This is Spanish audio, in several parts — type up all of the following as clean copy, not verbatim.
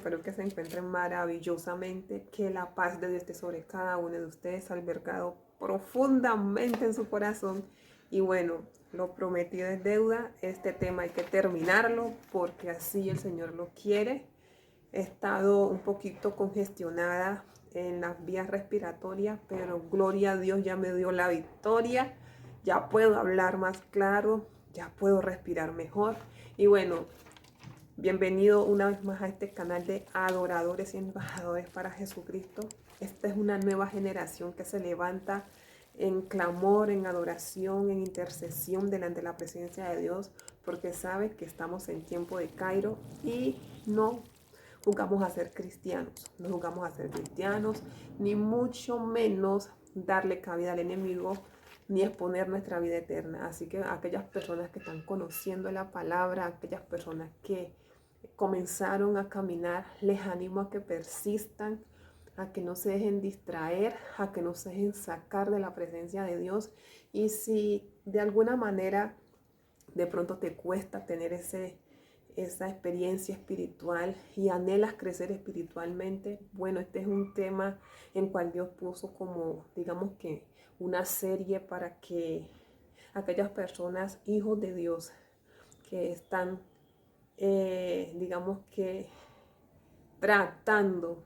Espero que se encuentren maravillosamente, que la paz de Dios esté sobre cada uno de ustedes, albergado profundamente en su corazón. Y bueno, lo prometido es deuda, este tema hay que terminarlo porque así el Señor lo quiere. He estado un poquito congestionada en las vías respiratorias, pero gloria a Dios ya me dio la victoria, ya puedo hablar más claro, ya puedo respirar mejor. Y bueno, bienvenido una vez más a este canal de adoradores y embajadores para Jesucristo. Esta es una nueva generación que se levanta en clamor, en adoración, en intercesión delante de la presencia de Dios, porque sabe que estamos en tiempo de Cairo y no jugamos a ser cristianos, no jugamos a ser cristianos, ni mucho menos darle cabida al enemigo, ni exponer nuestra vida eterna. Así que aquellas personas que están conociendo la palabra, aquellas personas que comenzaron a caminar, les animo a que persistan, a que no se dejen distraer, a que no se dejen sacar de la presencia de Dios. Y si de alguna manera de pronto te cuesta tener esa experiencia espiritual y anhelas crecer espiritualmente, bueno, este es un tema en cual Dios puso como, digamos que, una serie para que aquellas personas, hijos de Dios, que están, digamos que, tratando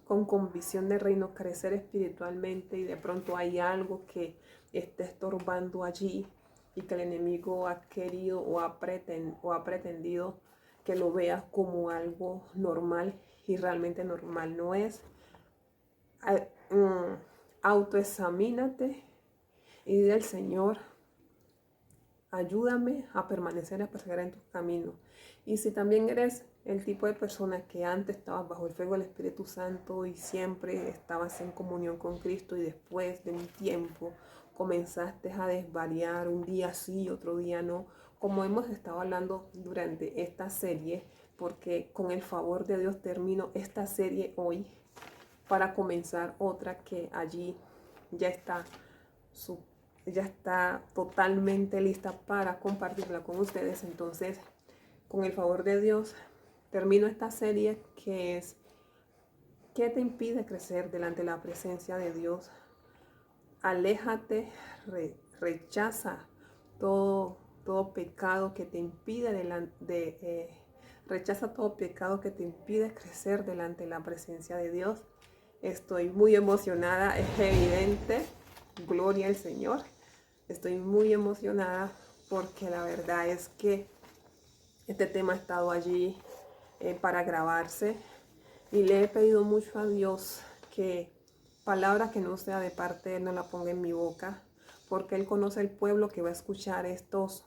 con convicción de reino crecer espiritualmente, y de pronto hay algo que esté estorbando allí y que el enemigo ha querido o ha pretendido que lo veas como algo normal y realmente normal no es. Autoexamínate y dile al Señor: ayúdame a permanecer, a perseverar en tus caminos. Y si también eres el tipo de persona que antes estabas bajo el fuego del Espíritu Santo y siempre estabas en comunión con Cristo, y después de un tiempo comenzaste a desvariar, un día sí, otro día no, como hemos estado hablando durante esta serie, porque con el favor de Dios termino esta serie hoy para comenzar otra que allí ya está totalmente lista para compartirla con ustedes. Entonces, con el favor de Dios, termino esta serie que es: ¿qué te impide crecer delante de la presencia de Dios? Aléjate, rechaza todo pecado que te impide rechaza todo pecado que te impide crecer delante de la presencia de Dios. Estoy muy emocionada, es evidente, gloria al Señor. Estoy muy emocionada porque la verdad es que este tema ha estado allí para grabarse, y le he pedido mucho a Dios que palabra que no sea de parte de Él no la ponga en mi boca, porque Él conoce el pueblo que va a escuchar estos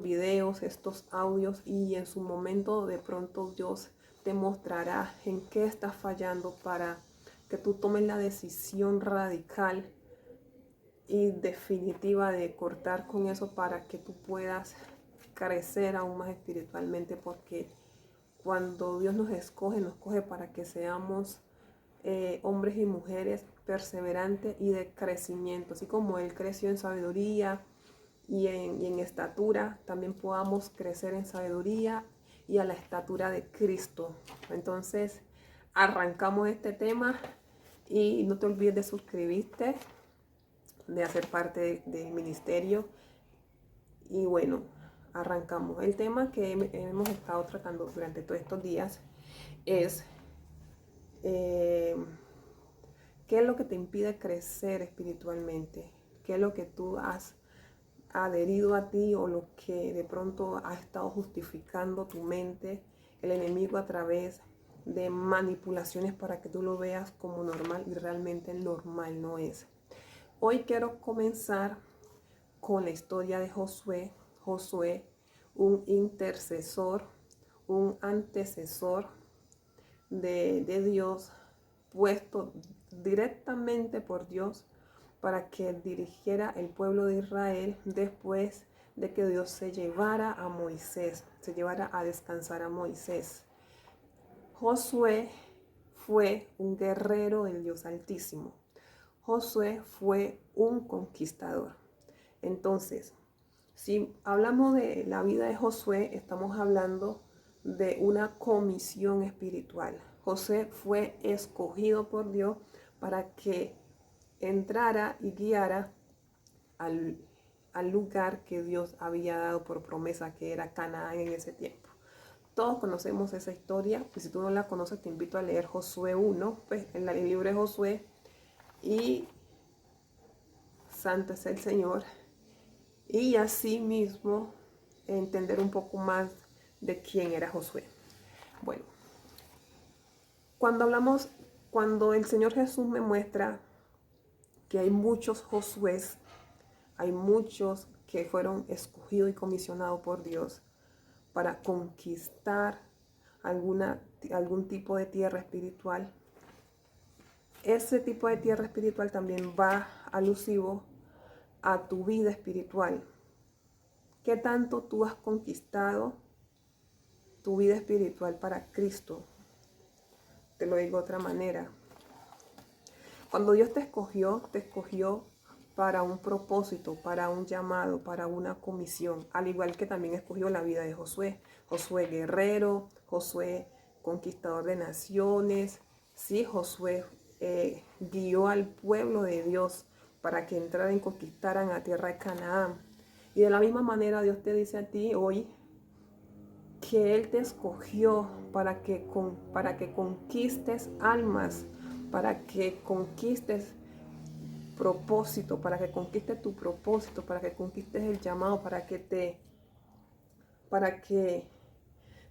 videos, estos audios, y en su momento de pronto Dios te mostrará en qué estás fallando para que tú tomes la decisión radical y definitiva de cortar con eso, para que tú puedas crecer aún más espiritualmente, porque cuando Dios nos coge para que seamos hombres y mujeres perseverantes y de crecimiento, así como Él creció en sabiduría y en estatura, también podamos crecer en sabiduría y a la estatura de Cristo. Entonces, arrancamos este tema, y no te olvides de suscribirte, de hacer parte del ministerio. Y bueno, arrancamos. El tema que hemos estado tratando durante todos estos días es ¿qué es lo que te impide crecer espiritualmente? ¿Qué es lo que tú has adherido a ti, o lo que de pronto ha estado justificando tu mente, el enemigo, a través de manipulaciones para que tú lo veas como normal y realmente normal no es? Hoy quiero comenzar con la historia de Josué. Josué, un intercesor, un antecesor de Dios, puesto directamente por Dios para que dirigiera el pueblo de Israel después de que Dios se llevara a Moisés, se llevara a descansar a Moisés. Josué fue un guerrero del Dios Altísimo. Josué fue un conquistador. Entonces, si hablamos de la vida de Josué, estamos hablando de una comisión espiritual. José fue escogido por Dios para que entrara y guiara al lugar que Dios había dado por promesa, que era Canaán en ese tiempo. Todos conocemos esa historia, y si tú no la conoces te invito a leer Josué 1, pues en el libro de Josué, y santo es el Señor, y así mismo entender un poco más de quién era Josué. Bueno, cuando el Señor Jesús me muestra que hay muchos Josués, hay muchos que fueron escogidos y comisionados por Dios para conquistar algún tipo de tierra espiritual. Ese tipo de tierra espiritual también va alusivo a tu vida espiritual. ¿Qué tanto tú has conquistado tu vida espiritual para Cristo? Te lo digo de otra manera. Cuando Dios te escogió para un propósito, para un llamado, para una comisión, al igual que también escogió la vida de Josué. Josué guerrero, Josué conquistador de naciones. Sí, Josué guió al pueblo de Dios para que entraran y conquistaran la tierra de Canaán. Y de la misma manera Dios te dice a ti hoy que Él te escogió para que conquistes almas, para que conquistes propósito, para que conquistes tu propósito, para que conquistes el llamado, para que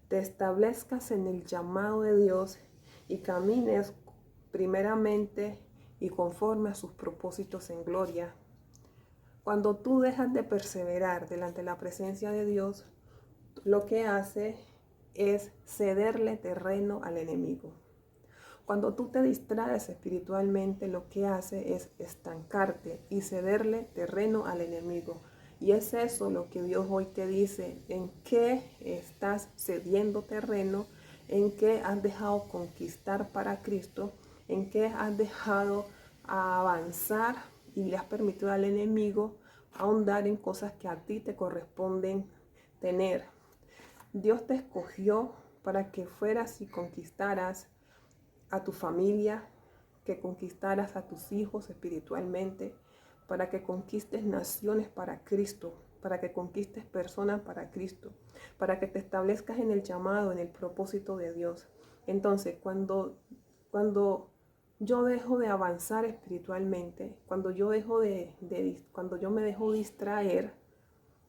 te establezcas en el llamado de Dios y camines primeramente y conforme a sus propósitos en gloria. Cuando tú dejas de perseverar delante de la presencia de Dios, lo que hace es cederle terreno al enemigo. Cuando tú te distraes espiritualmente, lo que hace es estancarte y cederle terreno al enemigo. Y es eso lo que Dios hoy te dice, en qué estás cediendo terreno, en qué has dejado conquistar para Cristo, en qué has dejado avanzar y le has permitido al enemigo ahondar en cosas que a ti te corresponden tener. Dios te escogió para que fueras y conquistaras a tu familia, que conquistaras a tus hijos espiritualmente, para que conquistes naciones para Cristo, para que conquistes personas para Cristo, para que te establezcas en el llamado, en el propósito de Dios. Entonces, cuando yo dejo de avanzar espiritualmente, cuando yo me dejo distraer,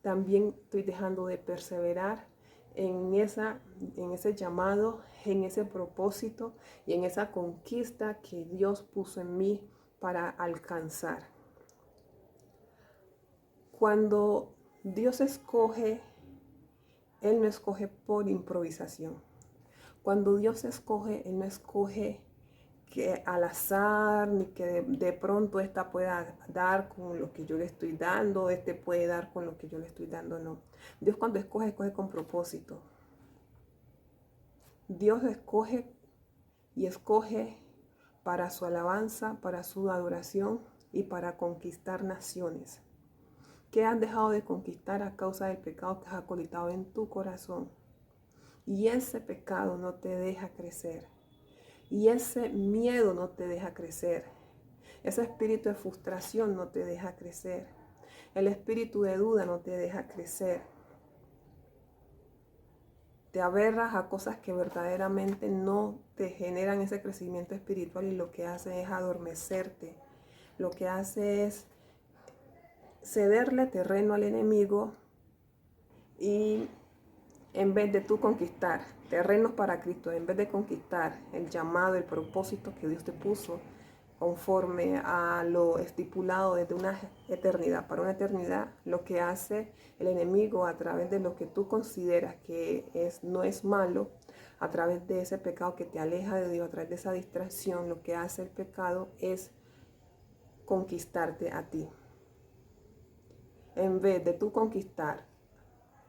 también estoy dejando de perseverar en ese llamado, en ese propósito y en esa conquista que Dios puso en mí para alcanzar. Cuando Dios escoge, Él no escoge por improvisación. Cuando Dios escoge, Él no escoge que al azar, ni que de pronto esta pueda dar con lo que yo le estoy dando, este puede dar con lo que yo le estoy dando, no. Dios cuando escoge, escoge con propósito. Dios escoge y escoge para su alabanza, para su adoración y para conquistar naciones. ¿Qué has dejado de conquistar a causa del pecado que has acolitado en tu corazón? Y ese pecado no te deja crecer. Y ese miedo no te deja crecer. Ese espíritu de frustración no te deja crecer. El espíritu de duda no te deja crecer. Te aferras a cosas que verdaderamente no te generan ese crecimiento espiritual y lo que hace es adormecerte. Lo que hace es cederle terreno al enemigo y en vez de tú conquistar terrenos para Cristo, en vez de conquistar el llamado, el propósito que Dios te puso conforme a lo estipulado desde una eternidad, para una eternidad, lo que hace el enemigo a través de lo que tú consideras que no es malo, a través de ese pecado que te aleja de Dios, a través de esa distracción, lo que hace el pecado es conquistarte a ti. En vez de tú conquistar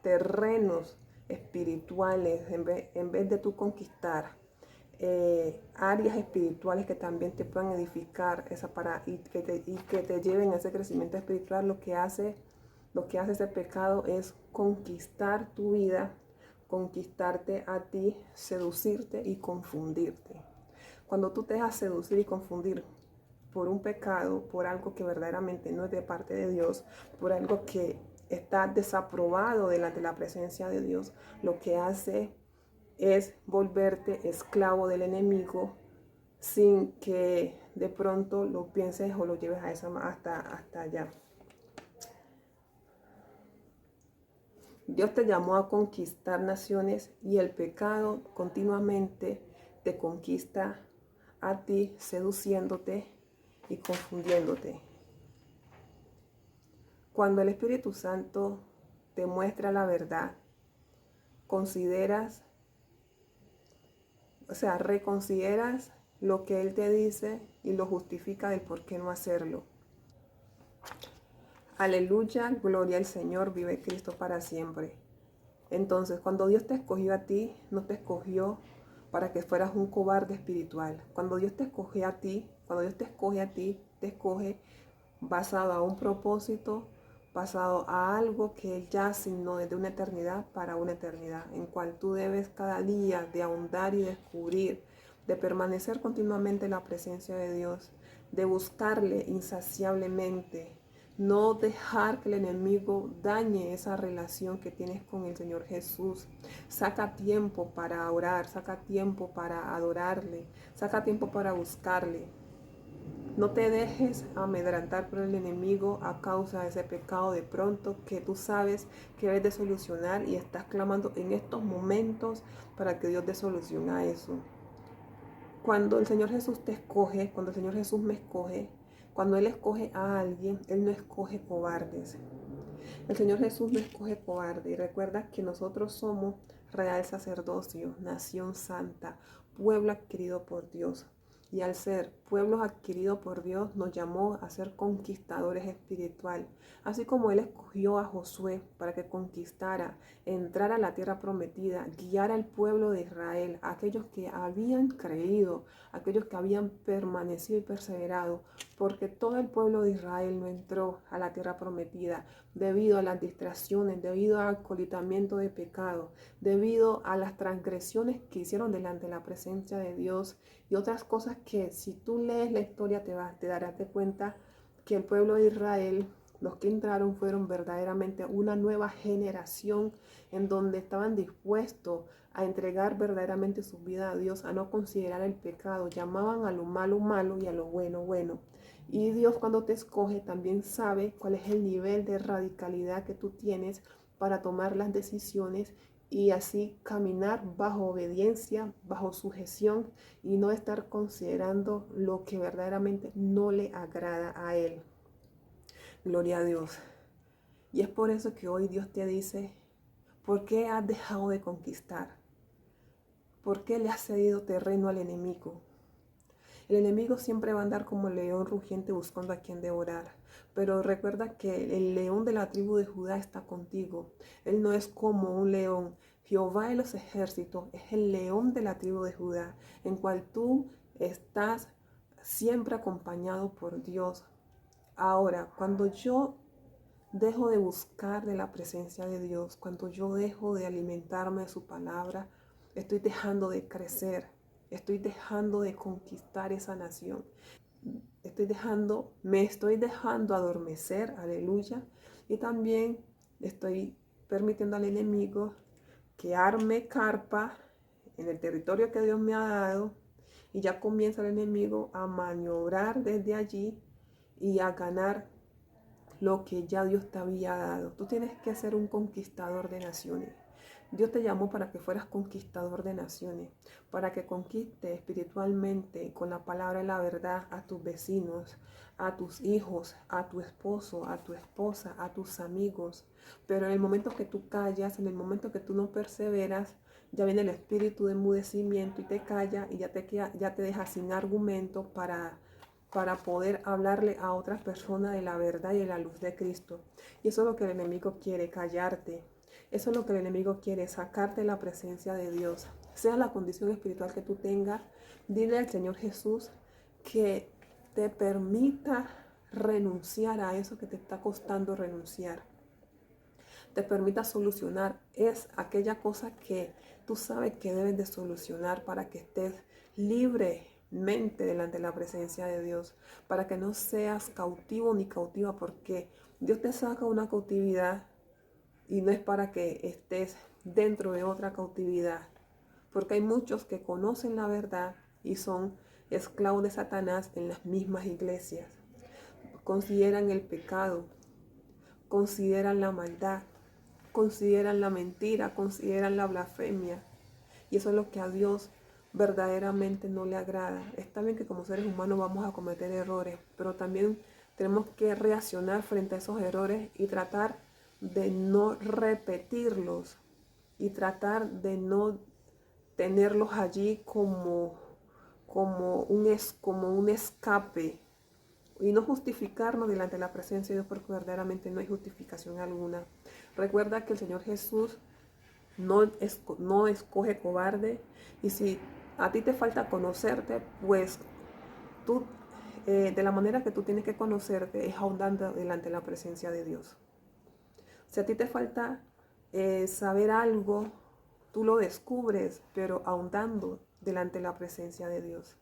terrenos espirituales, en vez de tú conquistar áreas espirituales que también te puedan edificar y que te lleven a ese crecimiento espiritual, lo que hace ese pecado es conquistar tu vida conquistarte a ti, seducirte y confundirte. Cuando tú te dejas seducir y confundir por un pecado, por algo que verdaderamente no es de parte de Dios, por algo que está desaprobado delante de la presencia de Dios, lo que hace es volverte esclavo del enemigo sin que de pronto lo pienses o lo lleves a hasta allá. Dios te llamó a conquistar naciones y el pecado continuamente te conquista a ti, seduciéndote y confundiéndote. Cuando el Espíritu Santo te muestra la verdad, reconsideras lo que Él te dice y lo justifica del por qué no hacerlo. Aleluya, gloria al Señor, vive Cristo para siempre. Entonces, cuando Dios te escogió a ti, no te escogió para que fueras un cobarde espiritual. Cuando Dios te escoge a ti, te escoge basado a un propósito, basado a algo que Él ya asignó desde una eternidad para una eternidad, en cual tú debes cada día de ahondar y descubrir, de permanecer continuamente en la presencia de Dios, de buscarle insaciablemente, no dejar que el enemigo dañe esa relación que tienes con el Señor Jesús. Saca tiempo para orar, saca tiempo para adorarle, saca tiempo para buscarle. No te dejes amedrentar por el enemigo a causa de ese pecado de pronto que tú sabes que debes de solucionar y estás clamando en estos momentos para que Dios dé solución a eso. Cuando el Señor Jesús te escoge, cuando el Señor Jesús me escoge, cuando Él escoge a alguien, Él no escoge cobardes. El Señor Jesús no escoge cobarde. Y recuerda que nosotros somos real sacerdocio, nación santa, pueblo adquirido por Dios. Y al ser pueblos adquiridos por Dios, nos llamó a ser conquistadores espiritual. Así como Él escogió a Josué para que conquistara, entrara a la tierra prometida, guiara al pueblo de Israel, aquellos que habían creído, aquellos que habían permanecido y perseverado, porque todo el pueblo de Israel no entró a la tierra prometida debido a las distracciones, debido al colitamiento de pecado, debido a las transgresiones que hicieron delante de la presencia de Dios y otras cosas que si tú lees la historia te darás de cuenta que el pueblo de Israel, los que entraron fueron verdaderamente una nueva generación en donde estaban dispuestos a entregar verdaderamente su vida a Dios, a no considerar el pecado, llamaban a lo malo malo y a lo bueno bueno. Y Dios cuando te escoge también sabe cuál es el nivel de radicalidad que tú tienes para tomar las decisiones y así caminar bajo obediencia, bajo sujeción y no estar considerando lo que verdaderamente no le agrada a Él. Gloria a Dios. Y es por eso que hoy Dios te dice, ¿por qué has dejado de conquistar? ¿Por qué le has cedido terreno al enemigo? El enemigo siempre va a andar como león rugiente buscando a quien devorar. Pero recuerda que el león de la tribu de Judá está contigo. Él no es como un león. Jehová de los ejércitos es el león de la tribu de Judá, en cual tú estás siempre acompañado por Dios. Ahora, cuando yo dejo de buscar de la presencia de Dios, cuando yo dejo de alimentarme de su palabra, estoy dejando de crecer. Estoy dejando de conquistar esa nación. Me estoy dejando adormecer, aleluya. Y también estoy permitiendo al enemigo que arme carpa en el territorio que Dios me ha dado. Y ya comienza el enemigo a maniobrar desde allí y a ganar lo que ya Dios te había dado. Tú tienes que ser un conquistador de naciones. Dios te llamó para que fueras conquistador de naciones, para que conquistes espiritualmente con la palabra y la verdad a tus vecinos, a tus hijos, a tu esposo, a tu esposa, a tus amigos. Pero en el momento que tú callas, en el momento que tú no perseveras, ya viene el espíritu de enmudecimiento y te calla y ya te deja sin argumento para poder hablarle a otras personas de la verdad y de la luz de Cristo. Y eso es lo que el enemigo quiere, callarte. Eso es lo que el enemigo quiere, sacarte de la presencia de Dios. Sea la condición espiritual que tú tengas, dile al Señor Jesús que te permita renunciar a eso que te está costando renunciar. te permita solucionar. Es aquella cosa que tú sabes que debes de solucionar para que estés libremente delante de la presencia de Dios, para que no seas cautivo ni cautiva, porque Dios te saca una cautividad y no es para que estés dentro de otra cautividad, porque hay muchos que conocen la verdad y son esclavos de Satanás en las mismas iglesias. Consideran el pecado, consideran la maldad, consideran la mentira, consideran la blasfemia. Y eso es lo que a Dios verdaderamente no le agrada. Está bien que como seres humanos vamos a cometer errores, pero también tenemos que reaccionar frente a esos errores y tratar de no repetirlos y tratar de no tenerlos allí como un escape y no justificarnos delante de la presencia de Dios, porque verdaderamente no hay justificación alguna. Recuerda que el Señor Jesús no escoge cobarde, y si a ti te falta conocerte, pues tú, de la manera que tú tienes que conocerte es ahondando delante de la presencia de Dios. Si a ti te falta saber algo, tú lo descubres, pero ahondando delante de la presencia de Dios.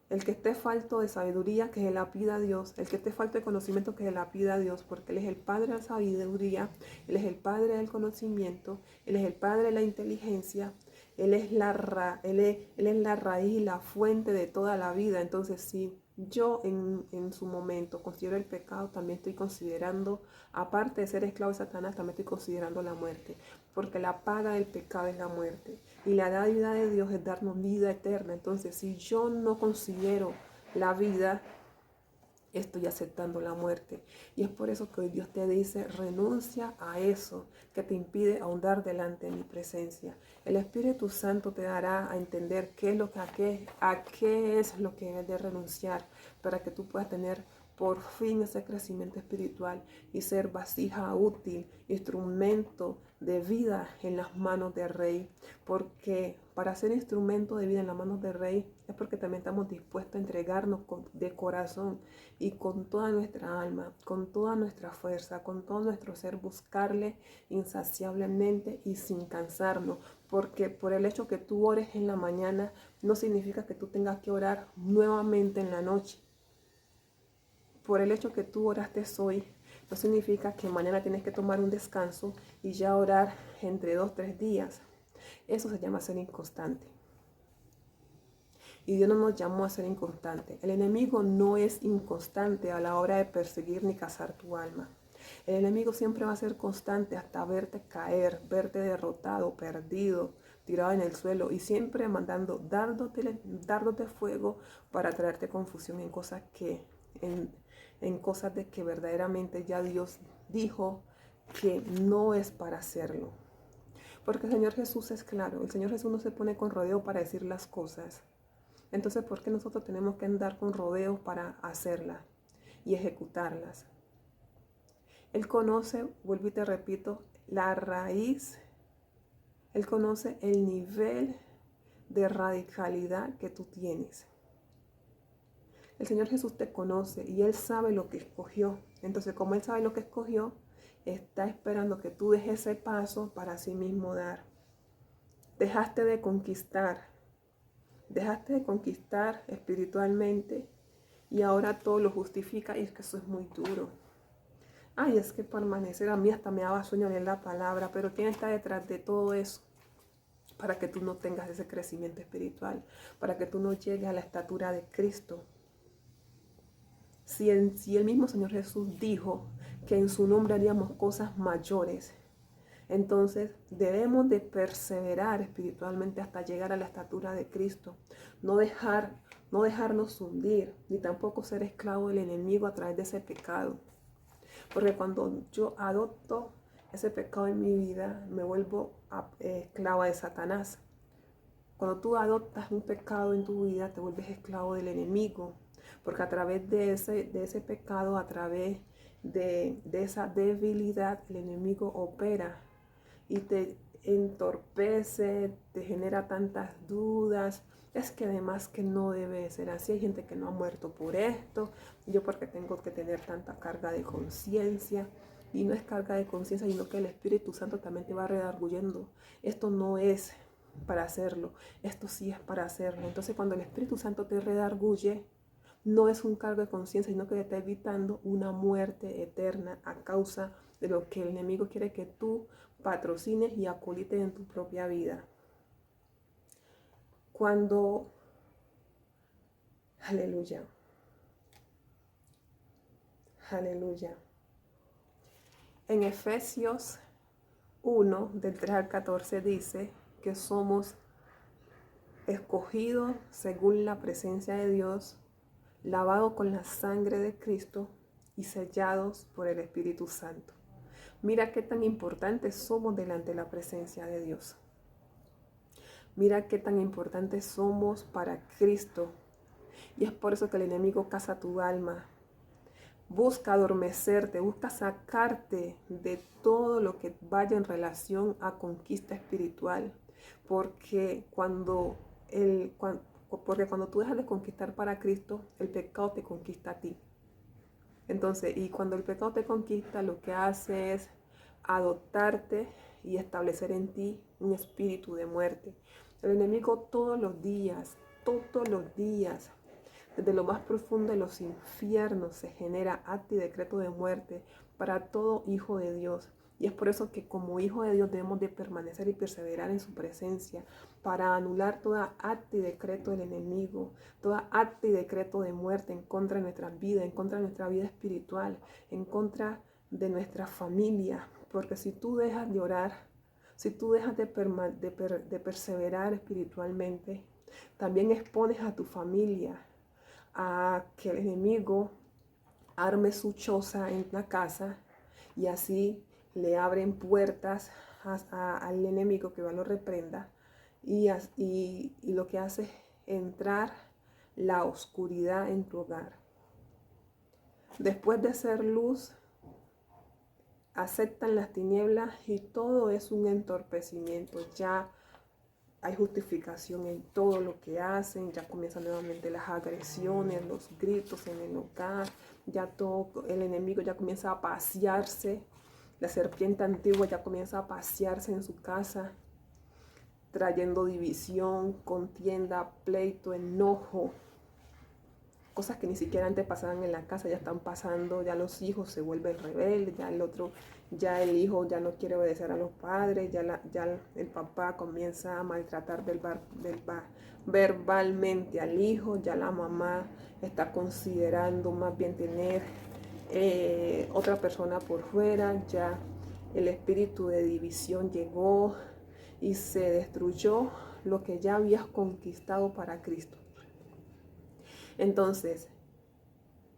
El que esté falto de sabiduría, que se la pida a Dios. El que esté falto de conocimiento, que se la pida a Dios, porque Él es el Padre de la sabiduría, Él es el Padre del conocimiento, Él es el Padre de la inteligencia, Él es la raíz y la fuente de toda la vida. Entonces, si yo en su momento considero el pecado, también estoy considerando, aparte de ser esclavo de Satanás, también estoy considerando la muerte, porque la paga del pecado es la muerte. Y la dádiva de Dios es darnos vida eterna. Entonces, si yo no considero la vida, estoy aceptando la muerte. Y es por eso que hoy Dios te dice, renuncia a eso que te impide ahondar delante de mi presencia. El Espíritu Santo te dará a entender qué es lo que, a qué es lo que debes de renunciar, para que tú puedas tener por fin ese crecimiento espiritual y ser vasija útil, instrumento de vida en las manos del Rey. Porque para ser instrumento de vida en las manos del Rey es porque también estamos dispuestos a entregarnos de corazón y con toda nuestra alma, con toda nuestra fuerza, con todo nuestro ser, buscarle insaciablemente y sin cansarnos. Porque por el hecho que tú ores en la mañana no significa que tú tengas que orar nuevamente en la noche. Por el hecho que tú oraste hoy, no significa que mañana tienes que tomar un descanso y ya orar entre 2-3 días. Eso se llama ser inconstante. Y Dios no nos llamó a ser inconstante. El enemigo no es inconstante a la hora de perseguir ni cazar tu alma. El enemigo siempre va a ser constante hasta verte caer, verte derrotado, perdido, tirado en el suelo, y siempre mandando dardos de fuego para traerte confusión en cosas en cosas de que verdaderamente ya Dios dijo que no es para hacerlo. Porque el Señor Jesús es claro, el Señor Jesús no se pone con rodeo para decir las cosas. Entonces, ¿por qué nosotros tenemos que andar con rodeos para hacerlas y ejecutarlas? Él conoce, vuelvo y te repito, la raíz. Él conoce el nivel de radicalidad que tú tienes. El Señor Jesús te conoce y Él sabe lo que escogió. Entonces, como Él sabe lo que escogió, está esperando que tú dejes ese paso para sí mismo dar. Dejaste de conquistar espiritualmente y ahora todo lo justifica, y es que eso es muy duro. Ay, es que permanecer, a mí hasta me daba sueño leer la palabra, pero ¿quién está detrás de todo eso? Para que tú no tengas ese crecimiento espiritual, para que tú no llegues a la estatura de Cristo. Si el mismo Señor Jesús dijo que en su nombre haríamos cosas mayores, entonces debemos de perseverar espiritualmente hasta llegar a la estatura de Cristo. No dejarnos hundir, ni tampoco ser esclavo del enemigo a través de ese pecado. Porque cuando yo adopto ese pecado en mi vida, me vuelvo esclava de Satanás. Cuando tú adoptas un pecado en tu vida, te vuelves esclavo del enemigo. Porque a través de ese pecado, a través de esa debilidad, el enemigo opera y te entorpece, te genera tantas dudas. Es que además que no debe ser así. Hay gente que no ha muerto por esto. Yo porque tengo que tener tanta carga de conciencia. Y no es carga de conciencia, sino que el Espíritu Santo también te va redarguyendo. Esto no es para hacerlo, esto sí es para hacerlo. Entonces cuando el Espíritu Santo te redarguye, no es un cargo de conciencia, sino que te está evitando una muerte eterna a causa de lo que el enemigo quiere que tú patrocines y acolites en tu propia vida. Cuando, aleluya, aleluya. En Efesios 1, del 3 al 14 dice que somos escogidos según la presencia de Dios, lavados con la sangre de Cristo y sellados por el Espíritu Santo. Mira qué tan importantes somos delante de la presencia de Dios. Mira qué tan importantes somos para Cristo. Y es por eso que el enemigo caza tu alma. Busca adormecerte, busca sacarte de todo lo que vaya en relación a conquista espiritual. Porque cuando tú dejas de conquistar para Cristo, el pecado te conquista a ti. Entonces, y cuando el pecado te conquista, lo que hace es adoptarte y establecer en ti un espíritu de muerte. El enemigo todos los días, desde lo más profundo de los infiernos se genera acto y decreto de muerte para todo hijo de Dios. Y es por eso que como hijo de Dios debemos de permanecer y perseverar en su presencia para anular toda acto y decreto del enemigo, toda acto y decreto de muerte en contra de nuestra vida, en contra de nuestra vida espiritual, en contra de nuestra familia. Porque si tú dejas de orar, si tú dejas de perseverar espiritualmente, también expones a tu familia a que el enemigo arme su choza en la casa y así le abren puertas al enemigo que va a lo reprenda y lo que hace es entrar la oscuridad en tu hogar. Después de ser luz, aceptan las tinieblas y todo es un entorpecimiento. Ya hay justificación en todo lo que hacen, ya comienzan nuevamente las agresiones, los gritos en el hogar, ya todo el enemigo ya comienza a pasearse, la serpiente antigua ya comienza a pasearse en su casa, trayendo división, contienda, pleito, enojo. Cosas que ni siquiera antes pasaban en la casa, ya están pasando, ya los hijos se vuelven rebeldes, ya el hijo ya no quiere obedecer a los padres, ya el papá comienza a maltratar verbalmente al hijo, ya la mamá está considerando más bien tener otra persona por fuera, ya el espíritu de división llegó y se destruyó lo que ya habías conquistado para Cristo. Entonces,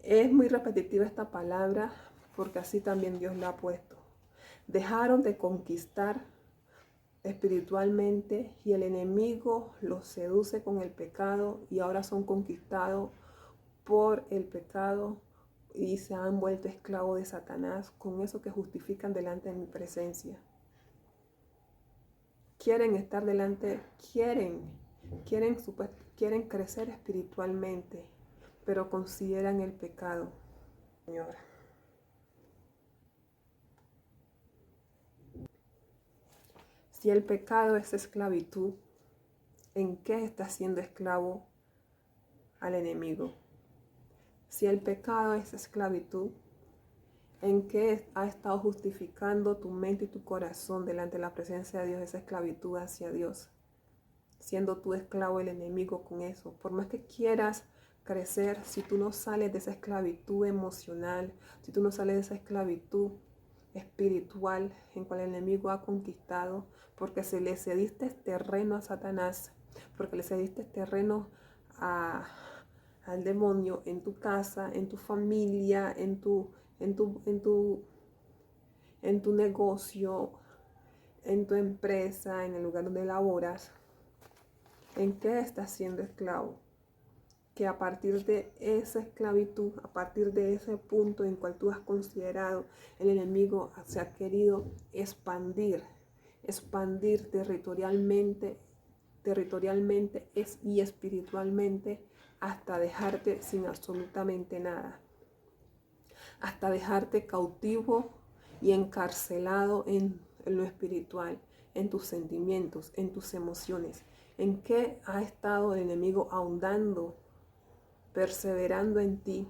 es muy repetitiva esta palabra porque así también Dios la ha puesto. Dejaron de conquistar espiritualmente y el enemigo los seduce con el pecado y ahora son conquistados por el pecado y se han vuelto esclavos de Satanás con eso que justifican delante de mi presencia. Quieren estar delante, quieren crecer espiritualmente, pero consideran el pecado. Señor. Si el pecado es esclavitud, ¿en qué estás siendo esclavo al enemigo? Si el pecado es esclavitud, ¿en qué ha estado justificando tu mente y tu corazón delante de la presencia de Dios esa esclavitud hacia Dios? Siendo tú esclavo del enemigo con eso. Por más que quieras crecer, si tú no sales de esa esclavitud emocional, si tú no sales de esa esclavitud espiritual en cual el enemigo ha conquistado, porque se le cediste terreno a Satanás, porque le cediste terreno al demonio en tu casa, en tu familia, en tu negocio, en tu empresa, en el lugar donde laboras. ¿En qué estás siendo esclavo? Que a partir de esa esclavitud, a partir de ese punto en cual tú has considerado, el enemigo se ha querido expandir territorialmente y espiritualmente hasta dejarte sin absolutamente nada, hasta dejarte cautivo y encarcelado en lo espiritual, en tus sentimientos, en tus emociones. ¿En qué ha estado el enemigo ahondando, perseverando en ti?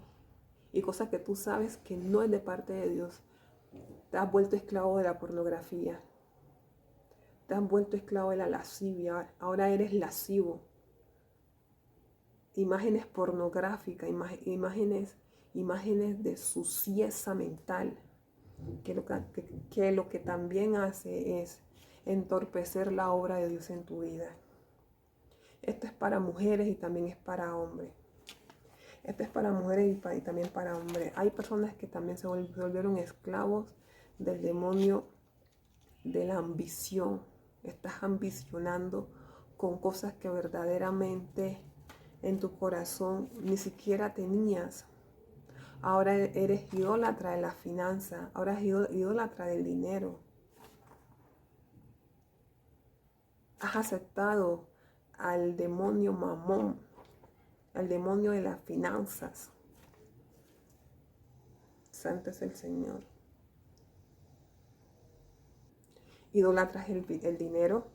Y cosas que tú sabes que no es de parte de Dios. Te has vuelto esclavo de la pornografía. Te has vuelto esclavo de la lascivia. Ahora eres lascivo. Imágenes pornográficas, imágenes de suciedad mental, que lo que también hace es entorpecer la obra de Dios en tu vida. Esto es para mujeres y también es para hombres. Esto es para mujeres y también para hombres. Hay personas que también se volvieron esclavos del demonio de la ambición. Estás ambicionando con cosas que verdaderamente en tu corazón ni siquiera tenías. Ahora eres idólatra de la finanza, ahora eres idólatra del dinero. Has aceptado al demonio Mamón, al demonio de las finanzas. Santo es el Señor. Idolatras el dinero.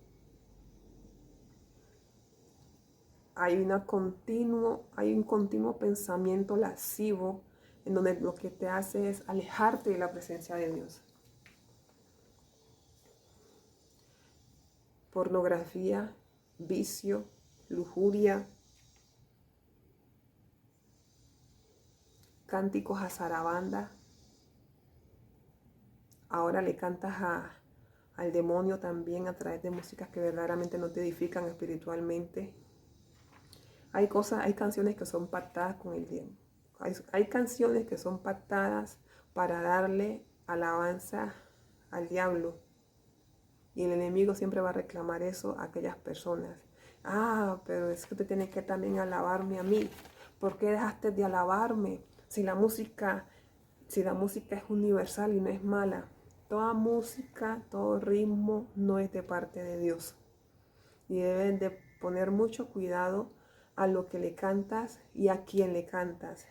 Hay un continuo pensamiento lascivo en donde lo que te hace es alejarte de la presencia de Dios. Pornografía, vicio, lujuria, cánticos a zarabanda. Ahora le cantas al demonio también a través de músicas que verdaderamente no te edifican espiritualmente. Hay canciones que son pactadas con el diablo. Hay canciones que son pactadas para darle alabanza al diablo. Y el enemigo siempre va a reclamar eso a aquellas personas. Ah, pero es que te tienes que también alabarme a mí. ¿Por qué dejaste de alabarme? Si la música es universal y no es mala. Toda música, todo ritmo no es de parte de Dios. Y deben de poner mucho cuidado a lo que le cantas y a quién le cantas.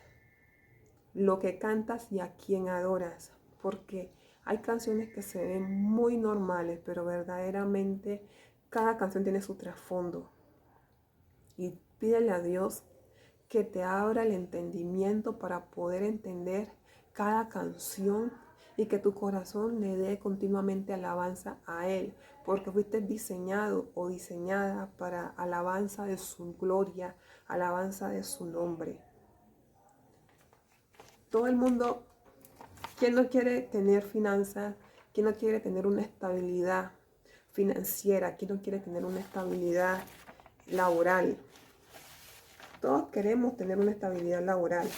Lo que cantas y a quién adoras. Porque hay canciones que se ven muy normales, pero verdaderamente cada canción tiene su trasfondo. Y pídele a Dios que te abra el entendimiento para poder entender cada canción y que tu corazón le dé continuamente alabanza a Él, porque fuiste diseñado o diseñada para alabanza de su gloria, alabanza de su nombre. Todo el mundo, ¿quién no quiere tener finanzas? ¿Quién no quiere tener una estabilidad financiera? ¿Quién no quiere tener una estabilidad laboral? Todos queremos tener una estabilidad laboral.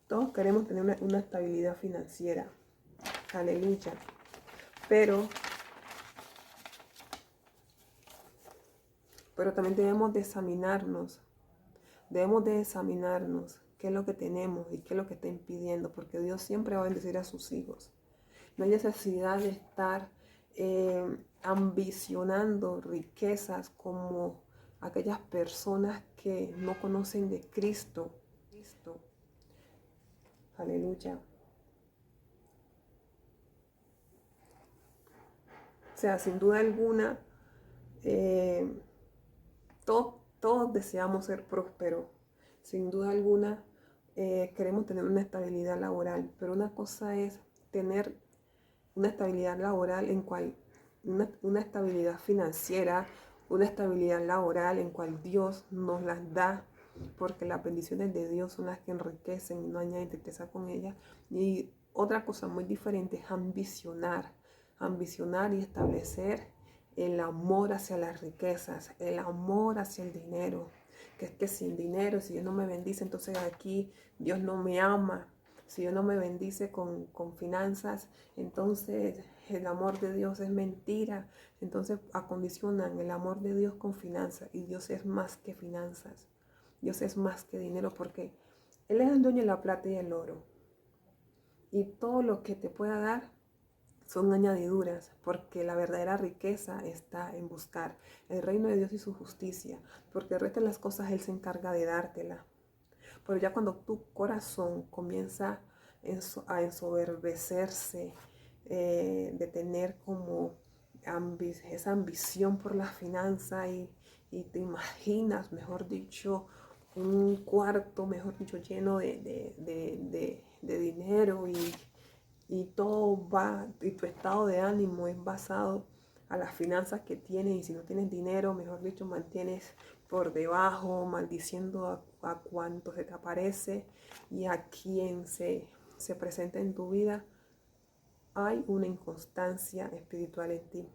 Todos queremos tener una estabilidad financiera. Aleluya. Pero también debemos de examinarnos. Debemos de examinarnos qué es lo que tenemos y qué es lo que está impidiendo. Porque Dios siempre va a bendecir a sus hijos. No hay necesidad de estar ambicionando riquezas como aquellas personas que no conocen de Cristo. Aleluya. O sea, sin duda alguna, todos deseamos ser prósperos. Sin duda alguna, queremos tener una estabilidad laboral. Pero una cosa es tener una estabilidad laboral en cual, una estabilidad financiera, una estabilidad laboral en cual Dios nos las da, porque las bendiciones de Dios son las que enriquecen y no añaden tristeza con ellas. Y otra cosa muy diferente es ambicionar y establecer el amor hacia las riquezas, el amor hacia el dinero. Que es que sin dinero, si Dios no me bendice, entonces aquí Dios no me ama. Si Dios no me bendice con finanzas, entonces el amor de Dios es mentira. Entonces acondicionan el amor de Dios con finanzas. Y Dios es más que finanzas. Dios es más que dinero porque Él es el dueño de la plata y el oro. Y todo lo que te pueda dar son añadiduras, porque la verdadera riqueza está en buscar el reino de Dios y su justicia, porque el resto de las cosas Él se encarga de dártela. Pero ya cuando tu corazón comienza a ensoberbecerse, de tener como esa ambición por la finanza y te imaginas, mejor dicho, un cuarto, mejor dicho, lleno de dinero y todo va, y tu estado de ánimo es basado a las finanzas que tienes, y si no tienes dinero, mejor dicho, mantienes por debajo, maldiciendo a cuanto se te aparece y a quien se presenta en tu vida, hay una inconstancia espiritual en ti.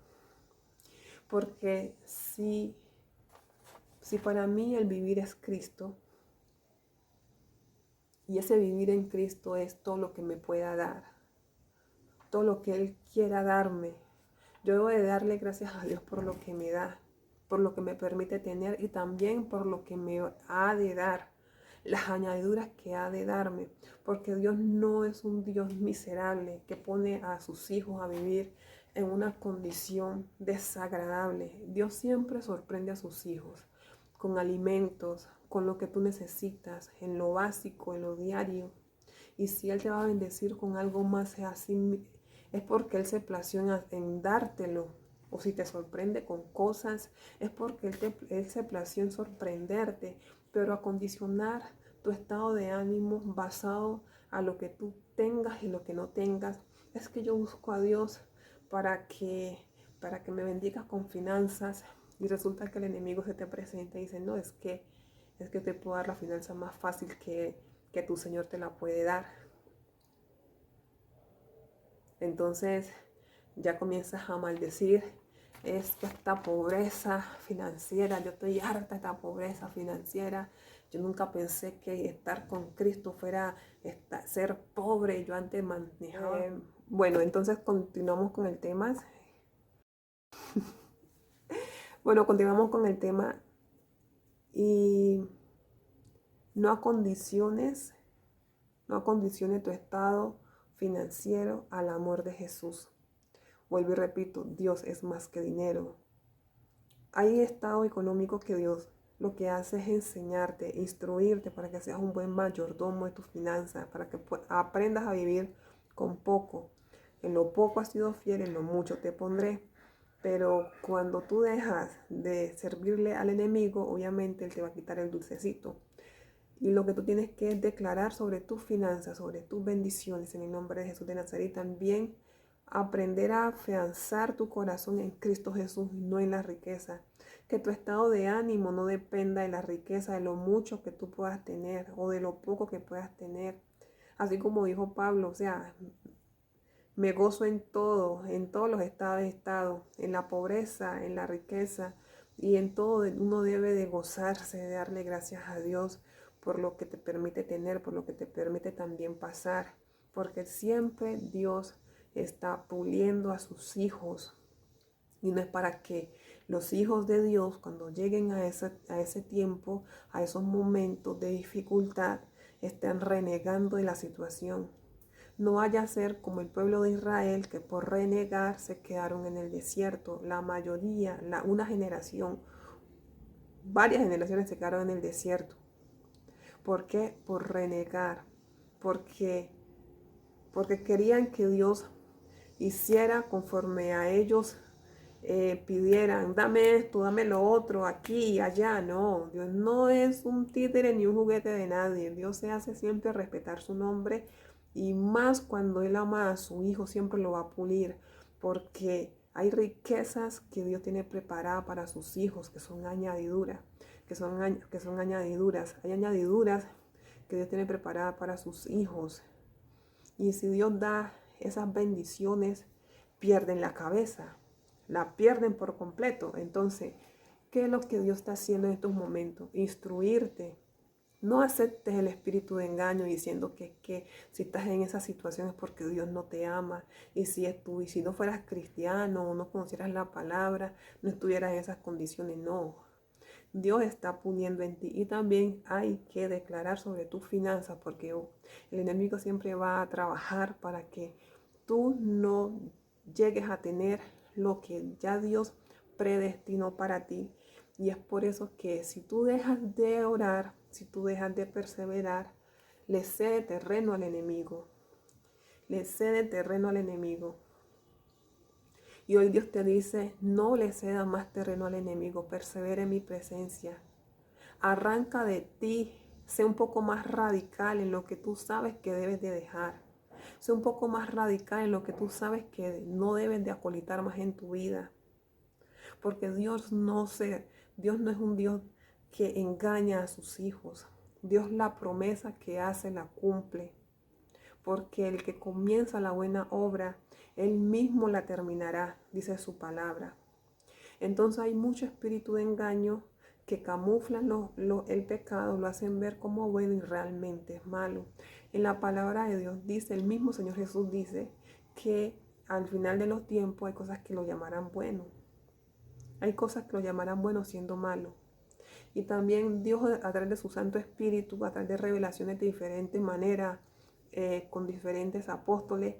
Porque si para mí el vivir es Cristo, y ese vivir en Cristo es todo lo que me pueda dar, todo lo que Él quiera darme, yo debo de darle gracias a Dios por lo que me da, por lo que me permite tener y también por lo que me ha de dar, las añadiduras que ha de darme, porque Dios no es un Dios miserable que pone a sus hijos a vivir en una condición desagradable. Dios siempre sorprende a sus hijos con alimentos, con lo que tú necesitas, en lo básico, en lo diario. Y si Él te va a bendecir con algo más, es porque Él se plació en dártelo. O si te sorprende con cosas, es porque Él se plació en sorprenderte, pero acondicionar tu estado de ánimo basado a lo que tú tengas y lo que no tengas. Es que yo busco a Dios para que, me bendigas con finanzas, y resulta que el enemigo se te presenta y dice, no, es que te puedo dar la finanza más fácil que tu Señor te la puede dar. Entonces ya comienzas a maldecir, es que esta pobreza financiera, yo estoy harta de esta pobreza financiera, yo nunca pensé que estar con Cristo fuera ser pobre, yo antes manejaba. Bueno, entonces continuamos con el tema. Bueno, continuamos con el tema y no acondiciones tu estado financiero al amor de Jesús. Vuelvo y repito, Dios es más que dinero. Hay estado económico que Dios lo que hace es enseñarte, instruirte para que seas un buen mayordomo de tus finanzas, para que aprendas a vivir con poco. En lo poco has sido fiel, en lo mucho te pondré. Pero cuando tú dejas de servirle al enemigo, obviamente él te va a quitar el dulcecito. Y lo que tú tienes que declarar sobre tus finanzas, sobre tus bendiciones en el nombre de Jesús de Nazaret, y también aprender a afianzar tu corazón en Cristo Jesús y no en la riqueza. Que tu estado de ánimo no dependa de la riqueza, de lo mucho que tú puedas tener o de lo poco que puedas tener. Así como dijo Pablo, o sea, me gozo en todo, en todos los estados, en la pobreza, en la riqueza, y en todo uno debe de gozarse, de darle gracias a Dios por lo que te permite tener, por lo que te permite también pasar, porque siempre Dios está puliendo a sus hijos, y no es para que los hijos de Dios, cuando lleguen a ese tiempo, a esos momentos de dificultad, estén renegando de la situación. No vaya a ser como el pueblo de Israel, que por renegar se quedaron en el desierto. La mayoría, una generación, varias generaciones se quedaron en el desierto. ¿Por qué? Por renegar. Porque, querían que Dios hiciera conforme a ellos pidieran, dame esto, dame lo otro, aquí y allá. No, Dios no es un títere ni un juguete de nadie. Dios se hace siempre respetar su nombre, y más cuando Él ama a su hijo, siempre lo va a pulir, porque hay riquezas que Dios tiene preparadas para sus hijos, que son añadiduras, que son añadiduras. Hay añadiduras que Dios tiene preparadas para sus hijos. Y si Dios da esas bendiciones, pierden la cabeza, la pierden por completo. Entonces, ¿qué es lo que Dios está haciendo en estos momentos? Instruirte. No aceptes el espíritu de engaño diciendo que si estás en esa situación es porque Dios no te ama. Y si no fueras cristiano o no conocieras la palabra, no estuvieras en esas condiciones. No. Dios está poniendo en ti, y también hay que declarar sobre tus finanzas, porque el enemigo siempre va a trabajar para que tú no llegues a tener lo que ya Dios predestinó para ti. Y es por eso que si tú dejas de orar, si tú dejas de perseverar, le cede terreno al enemigo. Le cede terreno al enemigo. Y hoy Dios te dice, no le ceda más terreno al enemigo, persevera en mi presencia. Arranca de ti, sé un poco más radical en lo que tú sabes que debes de dejar. Sé un poco más radical en lo que tú sabes que no debes de acolitar más en tu vida. Porque Dios no es un Dios que engaña a sus hijos. Dios la promesa que hace la cumple. Porque el que comienza la buena obra, él mismo la terminará, dice su palabra. Entonces hay mucho espíritu de engaño que camuflan el pecado, lo hacen ver como bueno y realmente es malo. En la palabra de Dios dice, el mismo Señor Jesús dice que al final de los tiempos hay cosas que lo llamarán bueno. Hay cosas que lo llamarán bueno siendo malo. Y también Dios a través de su Santo Espíritu, a través de revelaciones de diferentes maneras, con diferentes apóstoles,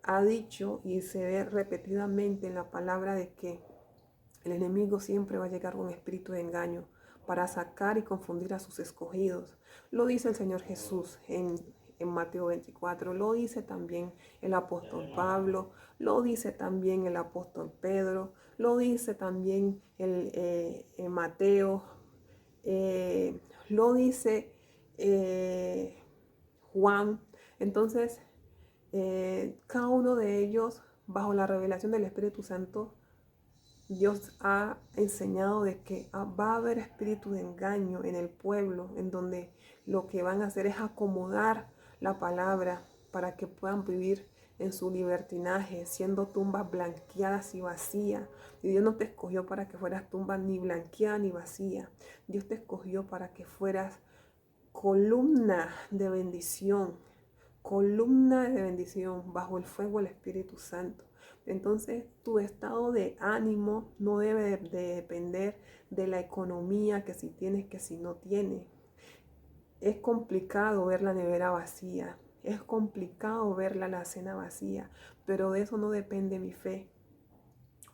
ha dicho y se ve repetidamente en la palabra de que el enemigo siempre va a llegar con espíritu de engaño para sacar y confundir a sus escogidos. Lo dice el Señor Jesús en Mateo 24, lo dice también el apóstol Pablo, lo dice también el apóstol Pedro, lo dice también el Mateo, lo dice Juan. Entonces, cada uno de ellos, bajo la revelación del Espíritu Santo, Dios ha enseñado de que va a haber espíritu de engaño en el pueblo, en donde lo que van a hacer es acomodar la palabra para que puedan vivir en su libertinaje, siendo tumbas blanqueadas y vacías. Y Dios no te escogió para que fueras tumba ni blanqueada ni vacía. Dios te escogió para que fueras columna de bendición bajo el fuego del Espíritu Santo. Entonces, tu estado de ánimo no debe de depender de la economía, que si tienes, que si no tienes. Es complicado ver la nevera vacía, es complicado ver la alacena vacía, pero de eso no depende mi fe,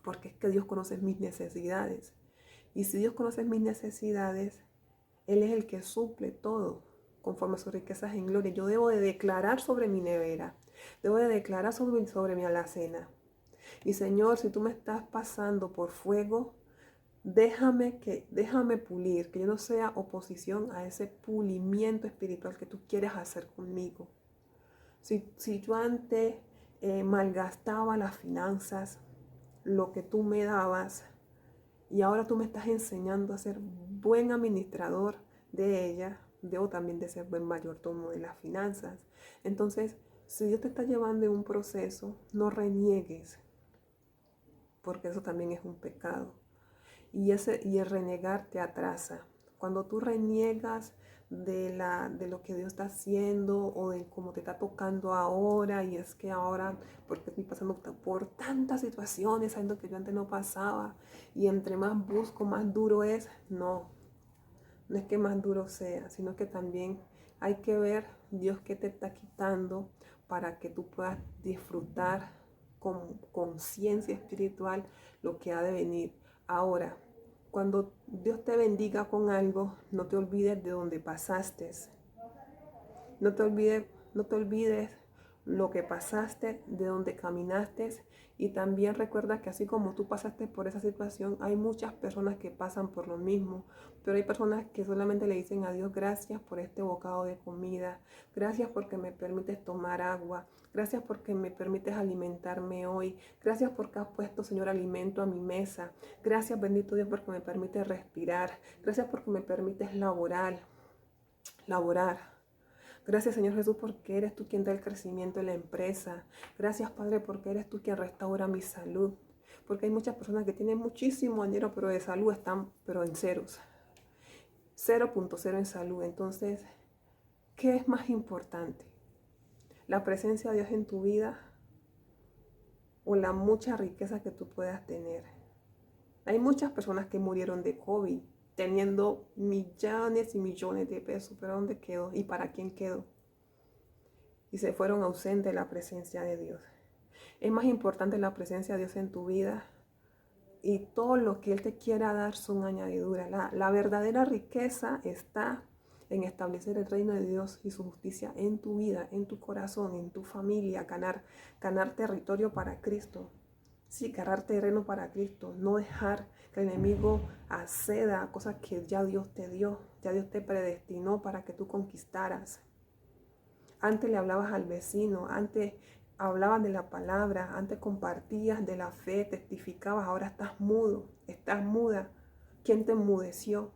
porque es que Dios conoce mis necesidades. Y si Dios conoce mis necesidades, Él es el que suple todo conforme a sus riquezas en gloria. Yo debo de declarar sobre mi nevera, debo de declarar sobre mi alacena. Y Señor, si tú me estás pasando por fuego, déjame pulir, que yo no sea oposición a ese pulimiento espiritual que tú quieres hacer conmigo. Si yo antes malgastaba las finanzas, lo que tú me dabas, y ahora tú me estás enseñando a ser buen administrador de ella, debo también de ser buen mayordomo de las finanzas. Entonces, si Dios te está llevando en un proceso, no reniegues, porque eso también es un pecado. Y el renegar te atrasa. Cuando tú reniegas de lo que Dios está haciendo o de cómo te está tocando ahora, y es que ahora, porque estoy pasando por tantas situaciones, sabiendo que yo antes no pasaba, y entre más busco, más duro es, no es que más duro sea, sino que también hay que ver Dios que te está quitando para que tú puedas disfrutar con conciencia espiritual lo que ha de venir. Ahora, cuando Dios te bendiga con algo, no te olvides de dónde pasaste. No te olvides lo que pasaste, de dónde caminaste, y también recuerda que así como tú pasaste por esa situación, hay muchas personas que pasan por lo mismo, pero hay personas que solamente le dicen a Dios, gracias por este bocado de comida, gracias porque me permites tomar agua, gracias porque me permites alimentarme hoy, gracias porque has puesto, Señor, alimento a mi mesa, gracias, bendito Dios, porque me permites respirar, gracias porque me permites laborar. Gracias, Señor Jesús, porque eres tú quien da el crecimiento en la empresa. Gracias, Padre, porque eres tú quien restaura mi salud. Porque hay muchas personas que tienen muchísimo dinero, pero de salud están, pero en ceros. 0.0 en salud. Entonces, ¿qué es más importante? ¿La presencia de Dios en tu vida o la mucha riqueza que tú puedas tener? Hay muchas personas que murieron de COVID teniendo millones y millones de pesos, pero ¿dónde quedó? ¿Y para quién quedó? Y se fueron ausentes de la presencia de Dios. Es más importante la presencia de Dios en tu vida, y todo lo que Él te quiera dar son añadiduras. La verdadera riqueza está en establecer el reino de Dios y su justicia en tu vida, en tu corazón, en tu familia, ganar territorio para Cristo. Sí, ganar terreno para Cristo, no dejar que el enemigo acceda a cosas que ya Dios te dio, ya Dios te predestinó para que tú conquistaras. Antes le hablabas al vecino, antes hablabas de la palabra, antes compartías de la fe, testificabas, ahora estás mudo, estás muda. ¿Quién te enmudeció?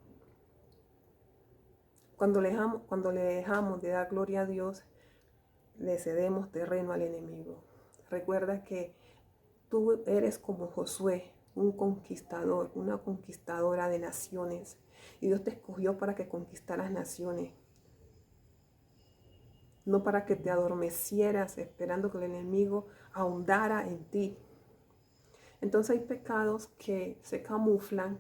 Cuando le dejamos de dar gloria a Dios, le cedemos terreno al enemigo. Recuerda que tú eres como Josué, un conquistador, una conquistadora de naciones. Y Dios te escogió para que conquistaras naciones, no para que te adormecieras esperando que el enemigo ahondara en ti. Entonces hay pecados que se camuflan,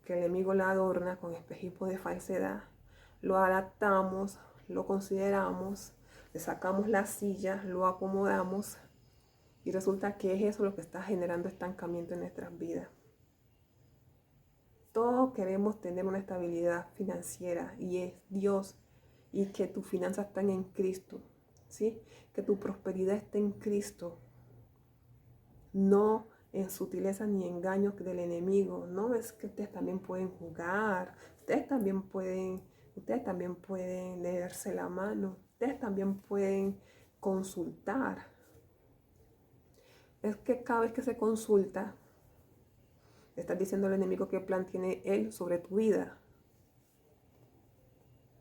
que el enemigo la adorna con espejismo de falsedad. Lo adaptamos, lo consideramos, le sacamos la silla, lo acomodamos y resulta que es eso lo que está generando estancamiento en nuestras vidas. Todos queremos tener una estabilidad financiera y es Dios, y que tus finanzas estén en Cristo, ¿sí? Que tu prosperidad esté en Cristo, no en sutileza ni engaños del enemigo. No es que ustedes también pueden jugar, ustedes también pueden leerse la mano, ustedes también pueden consultar. Es que cada vez que se consulta, le estás diciendo al enemigo qué plan tiene él sobre tu vida.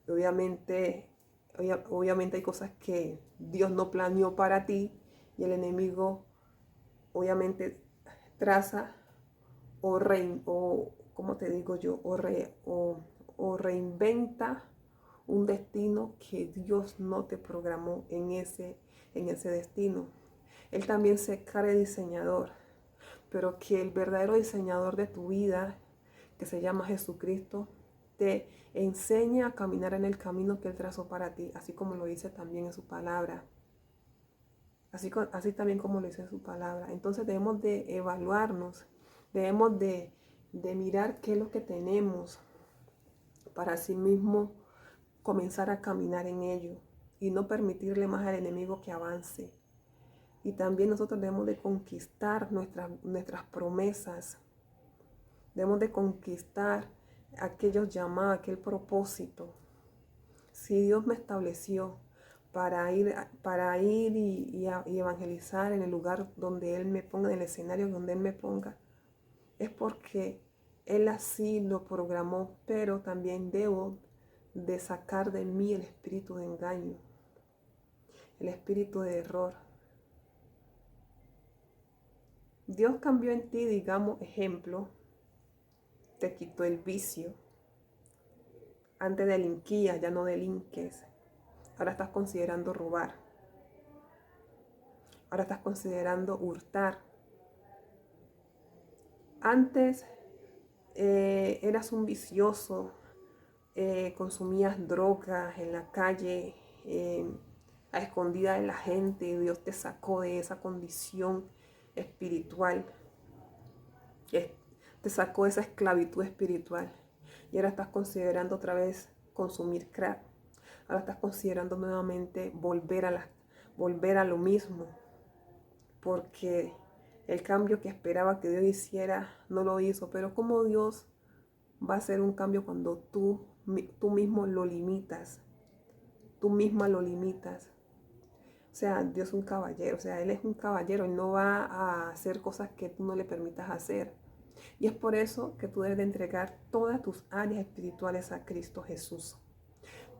Obviamente, obviamente hay cosas que Dios no planeó para ti y el enemigo obviamente traza ¿cómo te digo yo? O reinventa un destino que Dios no te programó en ese destino. Él también se cree diseñador, pero que el verdadero diseñador de tu vida, que se llama Jesucristo, te enseña a caminar en el camino que Él trazó para ti, así como lo dice también en su palabra. Así también como lo dice en su palabra. Entonces debemos de evaluarnos, debemos de mirar qué es lo que tenemos para así mismo comenzar a caminar en ello y no permitirle más al enemigo que avance. Y también nosotros debemos de conquistar nuestras promesas. Debemos de conquistar aquellos llamados, aquel propósito. Si Dios me estableció para ir y evangelizar en el lugar donde Él me ponga, en el escenario donde Él me ponga, es porque Él así lo programó, pero también debo de sacar de mí el espíritu de engaño, el espíritu de error. Dios cambió en ti, digamos, ejemplo, te quitó el vicio. Antes delinquías, ya no delinques. Ahora estás considerando robar. Ahora estás considerando hurtar. Antes eras un vicioso, consumías drogas en la calle, a escondida de la gente, y Dios te sacó de esa condición espiritual, te sacó de esa esclavitud espiritual. Y ahora estás considerando otra vez consumir crack. Ahora estás considerando nuevamente volver a lo mismo, porque el cambio que esperaba que Dios hiciera no lo hizo. Pero ¿cómo Dios va a hacer un cambio cuando tú mismo lo limitas? Tú misma lo limitas. O sea, Dios es un caballero, o sea, Él es un caballero, Él no va a hacer cosas que tú no le permitas hacer. Y es por eso que tú debes de entregar todas tus áreas espirituales a Cristo Jesús.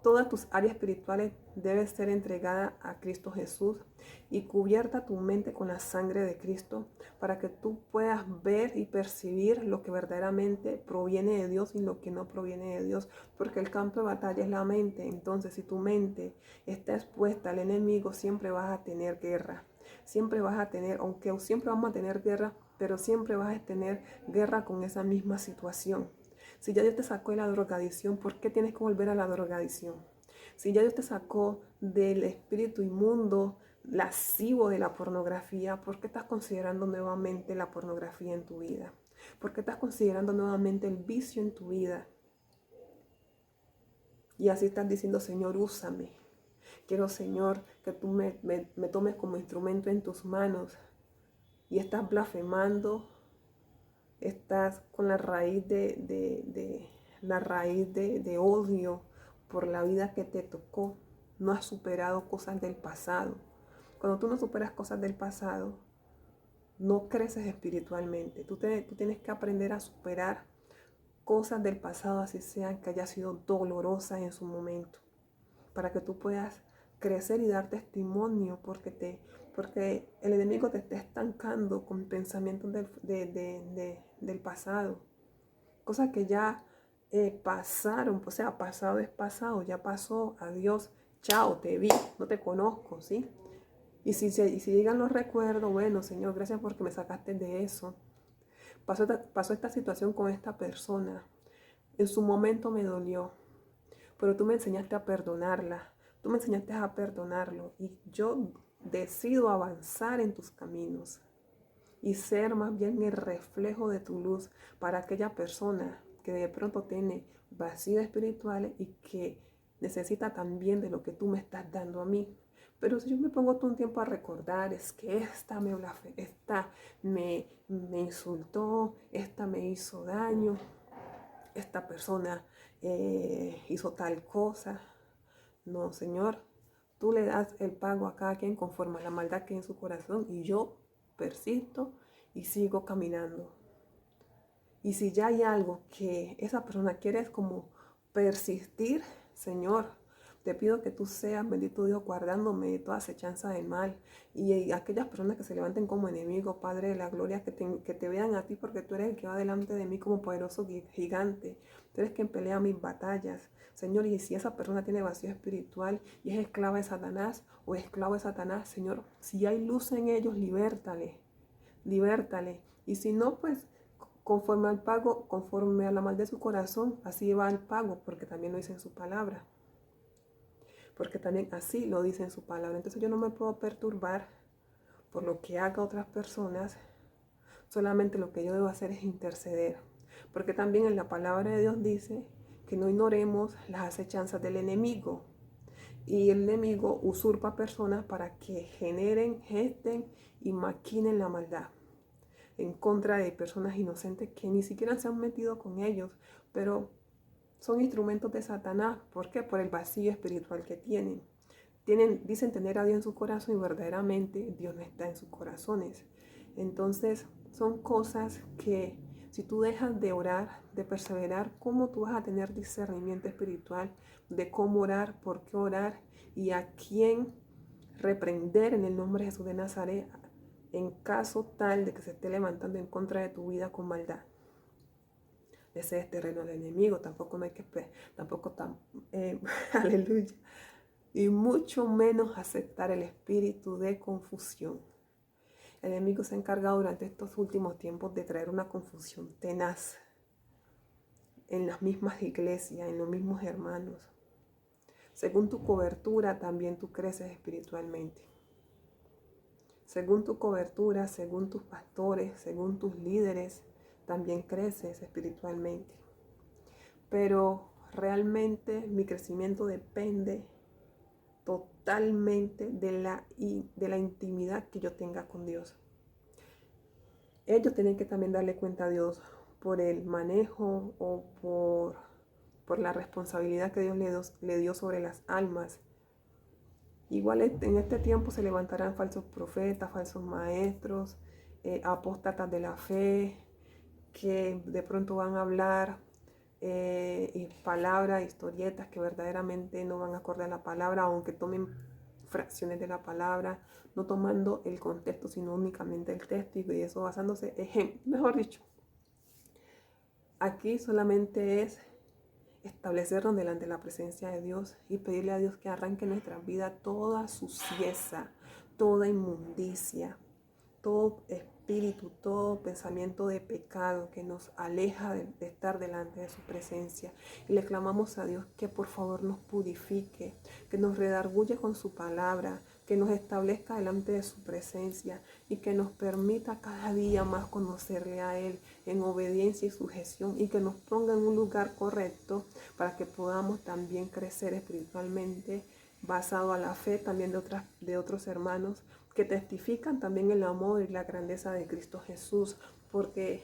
Todas tus áreas espirituales deben ser entregadas a Cristo Jesús y cubierta tu mente con la sangre de Cristo para que tú puedas ver y percibir lo que verdaderamente proviene de Dios y lo que no proviene de Dios, porque el campo de batalla es la mente. Entonces, si tu mente está expuesta al enemigo, siempre vas a tener guerra. Siempre vas a tener, aunque siempre vamos a tener guerra, pero siempre vas a tener guerra con esa misma situación. Si ya Dios te sacó de la drogadicción, ¿por qué tienes que volver a la drogadicción? Si ya Dios te sacó del espíritu inmundo, lascivo de la pornografía, ¿por qué estás considerando nuevamente la pornografía en tu vida? ¿Por qué estás considerando nuevamente el vicio en tu vida? Y así estás diciendo, Señor, úsame. Quiero, Señor, que tú me tomes como instrumento en tus manos y estás blasfemando, estás con la raíz de odio por la vida que te tocó, no has superado cosas del pasado. Cuando tú no superas cosas del pasado, no creces espiritualmente. Tú tienes que aprender a superar cosas del pasado, así sean que haya sido dolorosas en su momento, para que tú puedas crecer y dar testimonio, porque el enemigo te está estancando con pensamientos del pasado, cosas que ya pasaron. O sea, pasado es pasado, ya pasó, adiós, chao, te vi, no te conozco, ¿sí? Y si llegan los recuerdos, bueno, Señor, gracias porque me sacaste de eso. Pasó esta situación con esta persona. En su momento me dolió, pero tú me enseñaste a perdonarla. Tú me enseñaste a perdonarlo. Y yo decido avanzar en tus caminos y ser más bien el reflejo de tu luz para aquella persona que de pronto tiene vacíos espirituales y que necesita también de lo que tú me estás dando a mí. Pero si yo me pongo todo un tiempo a recordar, es que esta me insultó, esta me hizo daño, esta persona hizo tal cosa. No, Señor, tú le das el pago a cada quien conforme a la maldad que hay en su corazón y yo persisto y sigo caminando. Y si ya hay algo que esa persona quiere es como persistir, Señor, te pido que tú seas, bendito Dios, guardándome de toda acechanza del mal. Y aquellas personas que se levanten como enemigos, Padre de la gloria, que te vean a ti, porque tú eres el que va delante de mí como poderoso gigante. Tú eres quien pelea mis batallas. Señor, y si esa persona tiene vacío espiritual y es esclava de Satanás o esclavo de Satanás, Señor, si hay luz en ellos, libértale. Y si no, pues conforme al pago, conforme a la maldad de su corazón, así va el pago, porque también lo dice en su palabra. Porque también así lo dice en su palabra. Entonces yo no me puedo perturbar por lo que haga otras personas. Solamente lo que yo debo hacer es interceder. Porque también en la palabra de Dios dice que no ignoremos las acechanzas del enemigo. Y el enemigo usurpa personas para que generen, gesten y maquinen la maldad en contra de personas inocentes que ni siquiera se han metido con ellos, pero son instrumentos de Satanás. ¿Por qué? Por el vacío espiritual que tienen. Dicen tener a Dios en su corazón y verdaderamente Dios no está en sus corazones. Entonces son cosas que si tú dejas de orar, de perseverar, ¿cómo tú vas a tener discernimiento espiritual de cómo orar, por qué orar y a quién reprender en el nombre de Jesús de Nazaret en caso tal de que se esté levantando en contra de tu vida con maldad? Ese es terreno del enemigo, tampoco no hay que, aleluya, y mucho menos aceptar el espíritu de confusión. El enemigo se ha encargado durante estos últimos tiempos de traer una confusión tenaz en las mismas iglesias, en los mismos hermanos. Según tu cobertura, también tú creces espiritualmente. Según tu cobertura, según tus pastores, según tus líderes, también creces espiritualmente. Pero realmente mi crecimiento depende totalmente de la intimidad que yo tenga con Dios. Ellos tienen que también darle cuenta a Dios por el manejo o por la responsabilidad que Dios le dio sobre las almas. Igual en este tiempo se levantarán falsos profetas, falsos maestros, apóstatas de la fe, que de pronto van a hablar y palabras, historietas que verdaderamente no van a acordar la palabra, aunque tomen fracciones de la palabra, no tomando el contexto, sino únicamente el texto, y eso basándose, mejor dicho, aquí solamente es establecernos delante de la presencia de Dios y pedirle a Dios que arranque en nuestra vida toda suciedad, toda inmundicia, todo espíritu, todo pensamiento de pecado que nos aleja de estar delante de su presencia. Y le clamamos a Dios que por favor nos purifique, que nos redarguya con su palabra, que nos establezca delante de su presencia y que nos permita cada día más conocerle a Él en obediencia y sujeción, y que nos ponga en un lugar correcto para que podamos también crecer espiritualmente basado a la fe también de otros hermanos, que testifican también el amor y la grandeza de Cristo Jesús, porque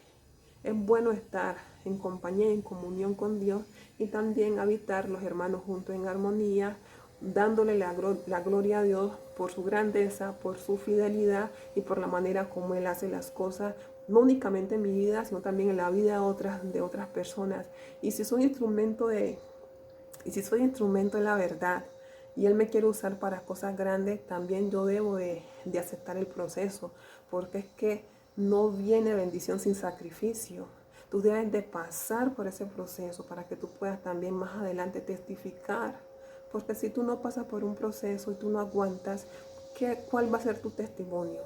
es bueno estar en compañía, en comunión con Dios y también habitar los hermanos juntos en armonía, dándole la gloria a Dios por su grandeza, por su fidelidad y por la manera como Él hace las cosas, no únicamente en mi vida, sino también en la vida de otras personas. Y si soy instrumento de la verdad y Él me quiere usar para cosas grandes, también yo debo de aceptar el proceso, porque es que no viene bendición sin sacrificio. Tú debes de pasar por ese proceso para que tú puedas también más adelante testificar. Porque si tú no pasas por un proceso y tú no aguantas, ¿cuál va a ser tu testimonio?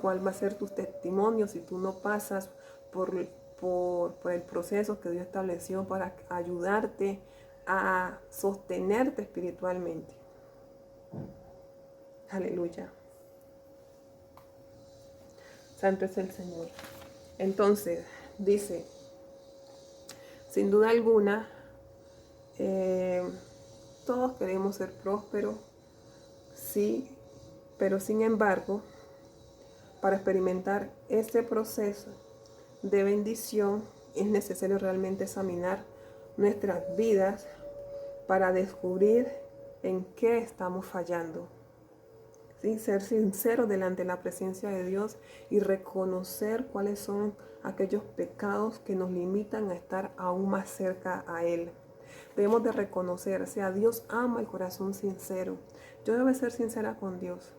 ¿Cuál va a ser tu testimonio si tú no pasas por el proceso que Dios estableció para ayudarte a sostenerte espiritualmente? Aleluya. Santo es el Señor. Entonces, dice, sin duda alguna, todos queremos ser prósperos, sí, pero sin embargo, para experimentar este proceso de bendición es necesario realmente examinar nuestras vidas para descubrir en qué estamos fallando. ¿Sí? Ser sincero delante de la presencia de Dios y reconocer cuáles son aquellos pecados que nos limitan a estar aún más cerca a Él. Debemos de reconocer, o sea, Dios ama el corazón sincero. Yo debo ser sincera con Dios.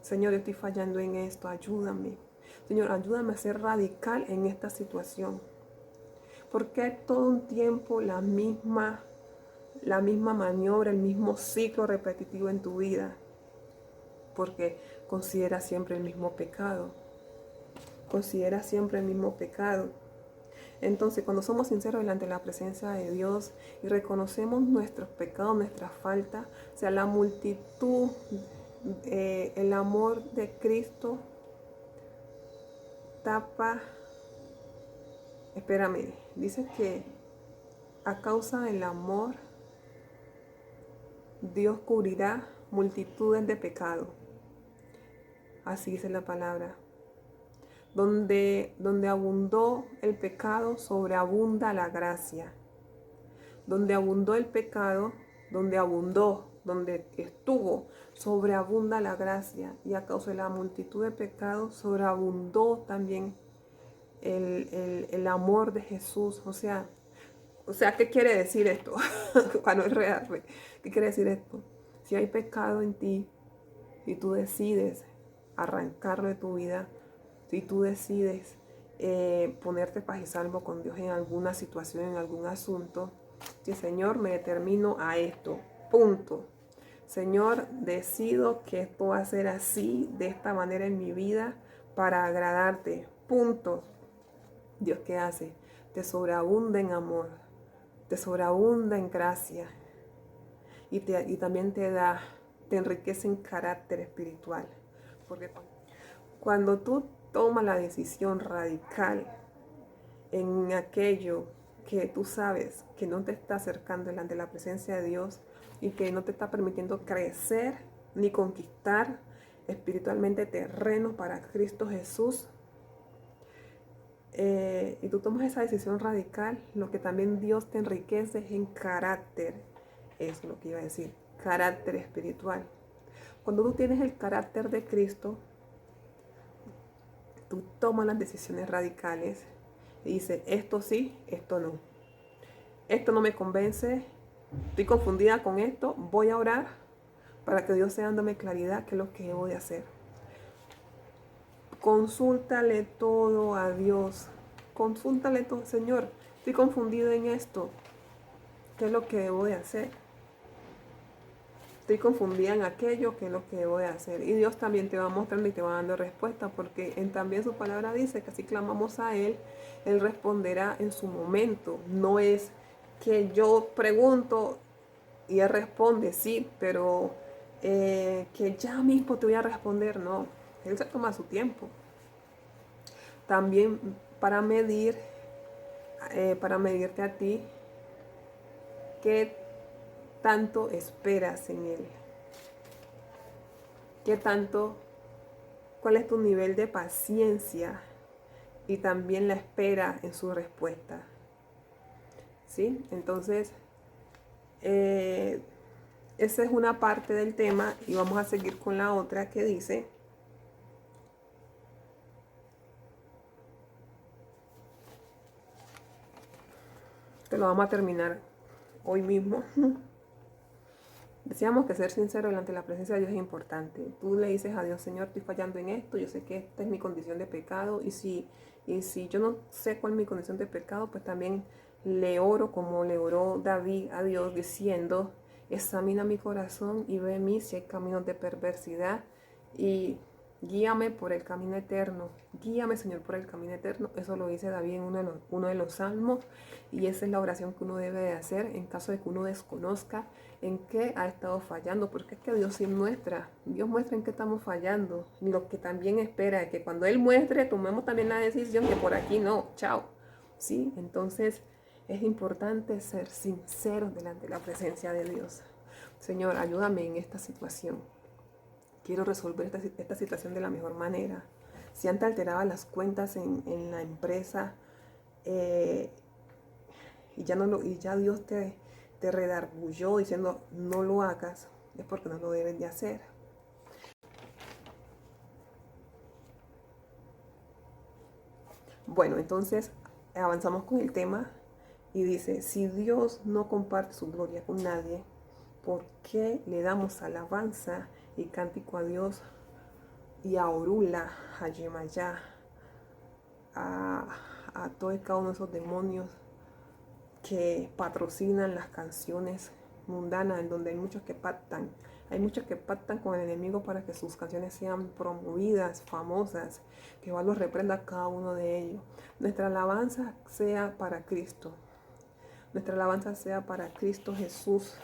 Señor, yo estoy fallando en esto, ayúdame. Señor, ayúdame a ser radical en esta situación. Porque todo un tiempo la misma maniobra, el mismo ciclo repetitivo en tu vida? Porque considera siempre el mismo pecado. Considera siempre el mismo pecado. Entonces, cuando somos sinceros delante de la presencia de Dios y reconocemos nuestros pecados, nuestras faltas, o sea, la multitud, el amor de Cristo tapa. Espérame, dice que a causa del amor, Dios cubrirá multitudes de pecados. Así dice la palabra. Donde abundó el pecado, sobreabunda la gracia. Donde abundó el pecado, donde estuvo, sobreabunda la gracia. Y a causa de la multitud de pecados, sobreabundó también el amor de Jesús. O sea, ¿qué quiere decir esto? Cuando es real, ¿qué quiere decir esto? Si hay pecado en ti y tú decides arrancarlo de tu vida, si tú decides ponerte paz y salvo con Dios en alguna situación, en algún asunto, si Señor, me determino a esto, punto. Señor, decido que esto va a ser así, de esta manera en mi vida, para agradarte, punto. Dios, ¿qué hace? Te sobreabunda en amor, te sobreabunda en gracia y también te enriquece en carácter espiritual. Porque cuando tú tomas la decisión radical en aquello que tú sabes que no te está acercando delante de la presencia de Dios y que no te está permitiendo crecer ni conquistar espiritualmente terreno para Cristo Jesús, y tú tomas esa decisión radical, lo que también Dios te enriquece es en carácter. Eso es lo que iba a decir, carácter espiritual. Cuando tú tienes el carácter de Cristo, tú tomas las decisiones radicales y dices, esto sí, esto no. Esto no me convence, estoy confundida con esto, voy a orar para que Dios sea dándome claridad qué es lo que debo de hacer. Consúltale todo a Dios. Consúltale todo, Señor, estoy confundido en esto. ¿Qué es lo que debo de hacer? Estoy confundida en aquello, ¿qué es lo que debo de hacer? Y Dios también te va mostrando y te va dando respuesta, porque también su palabra dice que si clamamos a Él, Él responderá en su momento. No es que yo pregunto y Él responde, sí, pero que ya mismo te voy a responder, no. Él se toma su tiempo. También para medirte a ti, qué tanto esperas en Él. ¿Qué tanto, cuál es tu nivel de paciencia y también la espera en su respuesta? ¿Sí? Entonces, esa es una parte del tema y vamos a seguir con la otra que dice, que lo vamos a terminar hoy mismo. Decíamos que ser sincero delante de la presencia de Dios es importante. Tú le dices a Dios, Señor, estoy fallando en esto, yo sé que esta es mi condición de pecado y si yo no sé cuál es mi condición de pecado, pues también le oro como le oró David a Dios diciendo, examina mi corazón y ve en mí si hay caminos de perversidad y guíame por el camino eterno. Guíame, Señor, por el camino eterno. Eso lo dice David en uno de los salmos y esa es la oración que uno debe de hacer en caso de que uno desconozca en qué ha estado fallando, porque es que Dios sí muestra, Dios muestra en qué estamos fallando, y lo que también espera es que cuando Él muestre, tomemos también la decisión que por aquí no, chao, ¿sí? Entonces es importante ser sinceros delante de la presencia de Dios. Señor, ayúdame en esta situación, quiero resolver esta situación de la mejor manera. Si antes alteraba las cuentas en la empresa, y ya Dios te redargulló diciendo no lo hagas, es porque no lo debes de hacer. Bueno, entonces avanzamos con el tema y dice, si Dios no comparte su gloria con nadie, ¿por qué le damos alabanza y cántico a Dios y a Orula, a Yemayá, a, a todos y cada uno de esos demonios que patrocinan las canciones mundanas, en donde hay muchos que pactan con el enemigo para que sus canciones sean promovidas, famosas, que Jehová los reprenda a cada uno de ellos. Nuestra alabanza sea para Cristo, nuestra alabanza sea para Cristo Jesús,